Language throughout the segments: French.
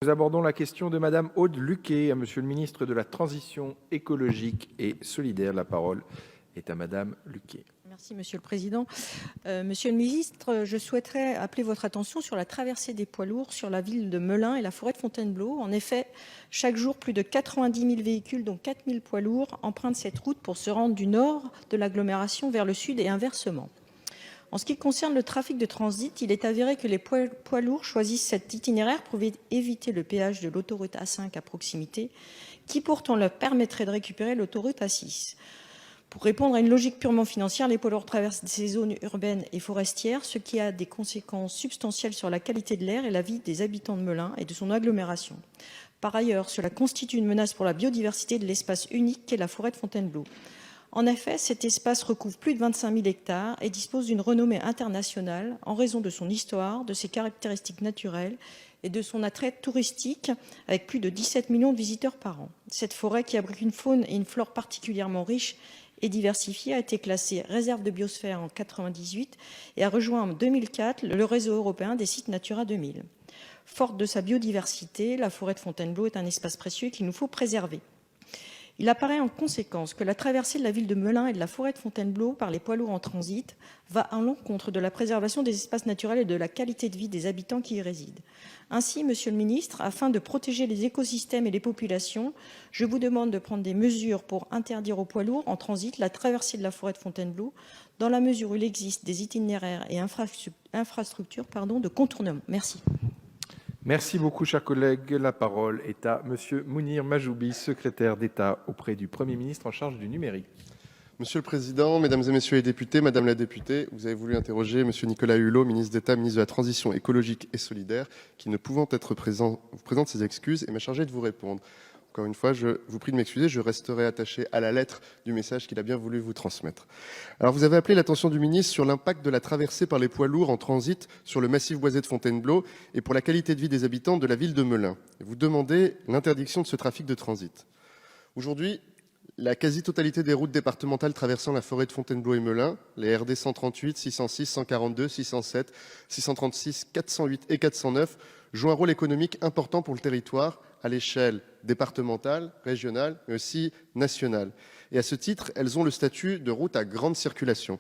Nous abordons la question de Madame Aude Luquet à Monsieur le ministre de la Transition écologique et solidaire. La parole est à Madame Luquet. Merci Monsieur le Président. Monsieur le ministre, je souhaiterais appeler votre attention sur la traversée des poids lourds sur la ville de Melun et la forêt de Fontainebleau. En effet, chaque jour, plus de 90 000 véhicules, dont 4 000 poids lourds, empruntent cette route pour se rendre du nord de l'agglomération vers le sud et inversement. En ce qui concerne le trafic de transit, il est avéré que les poids lourds choisissent cet itinéraire pour éviter le péage de l'autoroute A5 à proximité, qui pourtant leur permettrait de récupérer l'autoroute A6. Pour répondre à une logique purement financière, les poids lourds traversent ces zones urbaines et forestières, ce qui a des conséquences substantielles sur la qualité de l'air et la vie des habitants de Melun et de son agglomération. Par ailleurs, cela constitue une menace pour la biodiversité de l'espace unique qu'est la forêt de Fontainebleau. En effet, cet espace recouvre plus de 25 000 hectares et dispose d'une renommée internationale en raison de son histoire, de ses caractéristiques naturelles et de son attrait touristique avec plus de 17 millions de visiteurs par an. Cette forêt, qui abrite une faune et une flore particulièrement riches et diversifiée, a été classée réserve de biosphère en 1998 et a rejoint en 2004 le réseau européen des sites Natura 2000. Forte de sa biodiversité, la forêt de Fontainebleau est un espace précieux qu'il nous faut préserver. Il apparaît en conséquence que la traversée de la ville de Melun et de la forêt de Fontainebleau par les poids lourds en transit va à l'encontre de la préservation des espaces naturels et de la qualité de vie des habitants qui y résident. Ainsi, Monsieur le ministre, afin de protéger les écosystèmes et les populations, je vous demande de prendre des mesures pour interdire aux poids lourds en transit la traversée de la forêt de Fontainebleau dans la mesure où il existe des itinéraires et infrastructures de contournement. Merci. Merci beaucoup, chers collègues. La parole est à Monsieur Mounir Majoubi, secrétaire d'État auprès du Premier ministre en charge du numérique. Monsieur le Président, Mesdames et Messieurs les députés, Madame la députée, vous avez voulu interroger Monsieur Nicolas Hulot, ministre d'État, ministre de la Transition écologique et solidaire, qui, ne pouvant être présent, vous présente ses excuses et m'a chargé de vous répondre. Encore une fois, je vous prie de m'excuser, je resterai attaché à la lettre du message qu'il a bien voulu vous transmettre. Alors, vous avez appelé l'attention du ministre sur l'impact de la traversée par les poids lourds en transit sur le massif boisé de Fontainebleau et pour la qualité de vie des habitants de la ville de Melun. Vous demandez l'interdiction de ce trafic de transit. Aujourd'hui, la quasi-totalité des routes départementales traversant la forêt de Fontainebleau et Melun, les RD 138, 606, 142, 607, 636, 408 et 409, jouent un rôle économique important pour le territoire à l'échelle départementale, régionale, mais aussi nationale. Et à ce titre, elles ont le statut de route à grande circulation.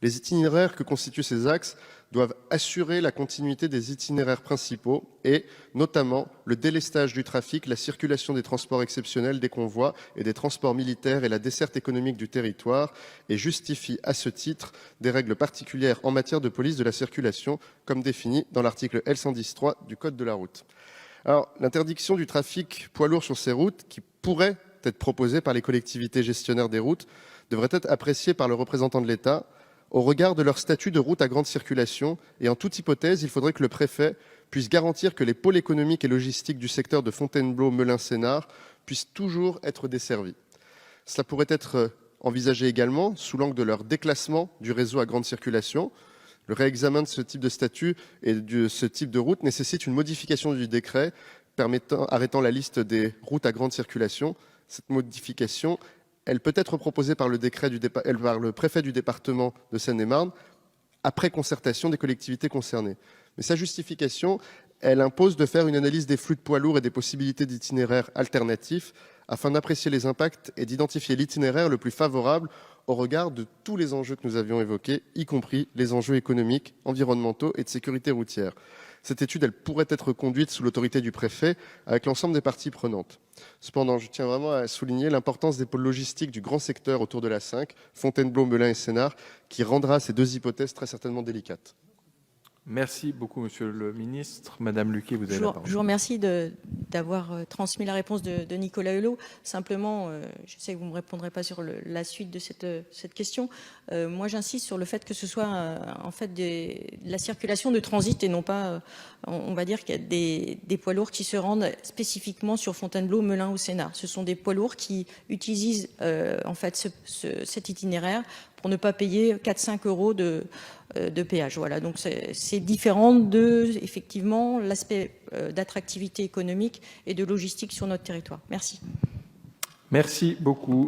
Les itinéraires que constituent ces axes doivent assurer la continuité des itinéraires principaux et, notamment, le délestage du trafic, la circulation des transports exceptionnels, des convois et des transports militaires et la desserte économique du territoire et justifient à ce titre des règles particulières en matière de police de la circulation, comme définies dans l'article L110.3 du Code de la route. Alors, l'interdiction du trafic poids lourd sur ces routes, qui pourrait être proposée par les collectivités gestionnaires des routes, devrait être appréciée par le représentant de l'État au regard de leur statut de route à grande circulation, et en toute hypothèse, il faudrait que le préfet puisse garantir que les pôles économiques et logistiques du secteur de Fontainebleau, Melun, Sénart puissent toujours être desservis. Cela pourrait être envisagé également sous l'angle de leur déclassement du réseau à grande circulation. Le réexamen de ce type de statut et de ce type de route nécessite une modification du décret arrêtant la liste des routes à grande circulation. Cette modification, elle peut être proposée par le préfet du département de Seine-et-Marne après concertation des collectivités concernées. Mais sa justification, elle impose de faire une analyse des flux de poids lourds et des possibilités d'itinéraires alternatifs afin d'apprécier les impacts et d'identifier l'itinéraire le plus favorable au regard de tous les enjeux que nous avions évoqués, y compris les enjeux économiques, environnementaux et de sécurité routière. Cette étude, elle pourrait être conduite sous l'autorité du préfet avec l'ensemble des parties prenantes. Cependant, je tiens vraiment à souligner l'importance des pôles logistiques du grand secteur autour de l'A5, Fontainebleau, Melun et Sénart, qui rendra ces deux hypothèses très certainement délicates. Merci beaucoup, Monsieur le ministre. Madame Luquet, vous avez la parole. Je vous remercie d'avoir transmis la réponse de Nicolas Hulot. Simplement, je sais que vous ne me répondrez pas sur la suite de cette question. Moi, j'insiste sur le fait que ce soit en fait de la circulation de transit et non pas, on va dire qu'il y a des poids lourds qui se rendent spécifiquement sur Fontainebleau, Melun ou Sénart. Ce sont des poids lourds qui utilisent en fait cet itinéraire pour ne pas payer 4-5 euros de péage. Voilà, donc c'est différent de, effectivement, l'aspect d'attractivité économique et de logistique sur notre territoire. Merci. Merci beaucoup.